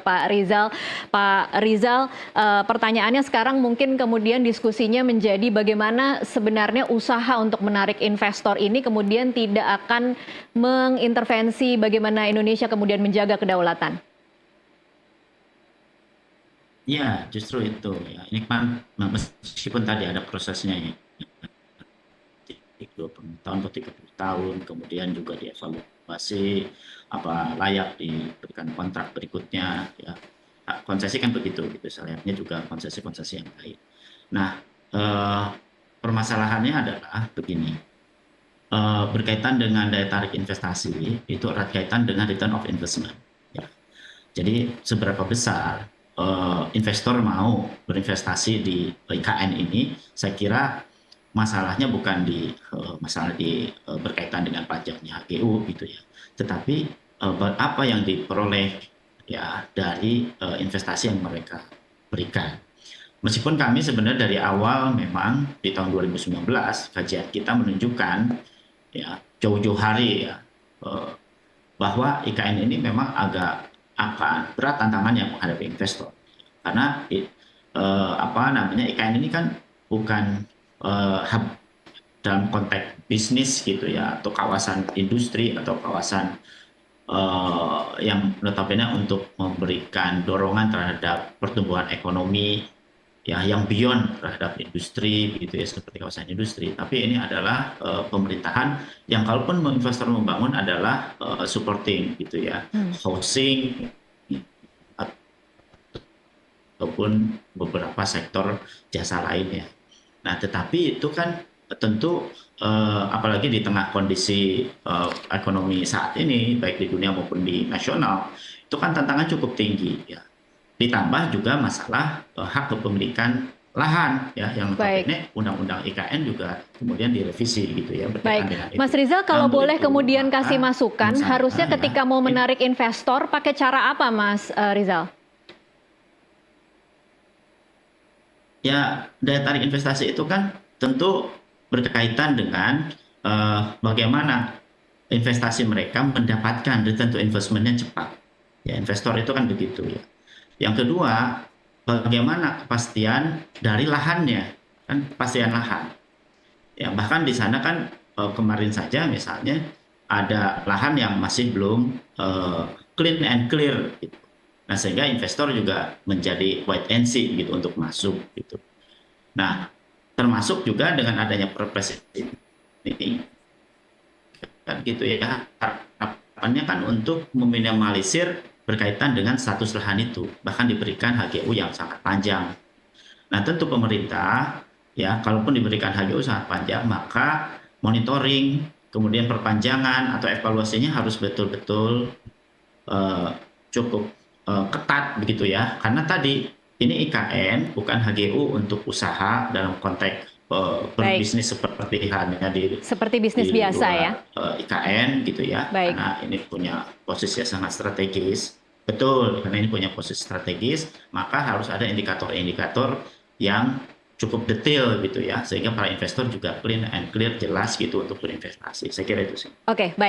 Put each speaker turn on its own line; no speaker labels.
Pak Rizal. Pak Rizal, pertanyaannya sekarang mungkin kemudian diskusinya menjadi bagaimana sebenarnya usaha untuk menarik investor ini kemudian tidak akan mengintervensi bagaimana Indonesia kemudian menjaga kedaulatan.
Ya, justru itu ya. Ini kan meskipun tadi ada prosesnya ya, 20 tahun atau 30 tahun, kemudian juga dievaluasi apa layak diberikan kontrak berikutnya ya. Konsesi kan begitu gitu, selayaknya juga konsesi-konsesi yang lain. Nah, eh, permasalahannya adalah begini. Berkaitan dengan daya tarik investasi itu erat kaitan dengan return of investment. Ya. Jadi seberapa besar investor mau berinvestasi di IKN ini, saya kira masalahnya bukan di masalah berkaitan dengan pajaknya HGU gitu ya, tetapi apa yang diperoleh ya dari investasi yang mereka berikan. Meskipun kami sebenarnya dari awal memang di tahun 2019 kajian kita menunjukkan ya jauh-jauh hari ya eh, bahwa IKN ini memang agak akan berat tantangan yang menghadapi investor karena apa namanya IKN ini kan bukan hub dalam konteks bisnis gitu ya atau kawasan industri atau kawasan yang notabene untuk memberikan dorongan terhadap pertumbuhan ekonomi ya yang beyond terhadap industri gitu ya seperti kawasan industri, tapi ini adalah pemerintahan yang kalaupun investor membangun adalah supporting gitu ya,
Hmm.
housing ataupun beberapa sektor jasa lainnya. Nah, tetapi itu kan tentu apalagi di tengah kondisi ekonomi saat ini baik di dunia maupun di nasional itu kan tantangan cukup tinggi ya. Ditambah juga masalah hak kepemilikan lahan ya yang
Baik.
notabene undang-undang IKN juga kemudian direvisi gitu ya
Baik,
berkaitan dengan itu.
Mas Rizal,
Nah,
kalau
untuk
boleh
itu
kemudian kasih
maka
masukan,
menurut
harusnya
saya ya
ketika mau menarik investor pakai cara apa, Mas Rizal?
ya daya tarik investasi itu kan tentu berkaitan dengan bagaimana investasi mereka mendapatkan return to investment-nya cepat. Ya, investor itu kan begitu ya. Yang kedua, bagaimana kepastian dari lahannya, kan kepastian lahan. Ya, bahkan di sana kan kemarin saja misalnya ada lahan yang masih belum clean and clear gitu. Nah, sehingga investor juga menjadi wait and see gitu untuk masuk gitu. Nah, termasuk juga dengan adanya perpres ini kan gitu ya. Harapannya kan untuk meminimalisir berkaitan dengan status lahan itu, bahkan diberikan HGU yang sangat panjang. Nah, tentu pemerintah ya kalaupun diberikan HGU sangat panjang, maka monitoring, kemudian perpanjangan atau evaluasinya harus betul-betul eh, cukup ketat begitu ya. Karena tadi ini IKN bukan HGU untuk usaha dalam konteks
Baik,
berbisnis seperti halnya
seperti bisnis
di
biasa ya.
luar IKN gitu ya.
Baik.
Karena ini punya posisi yang sangat strategis. Betul, karena ini punya posisi strategis, maka harus ada indikator-indikator yang cukup detail gitu ya, sehingga para investor juga clean and clear jelas gitu untuk berinvestasi. Saya kira itu sih.
Oke, baik.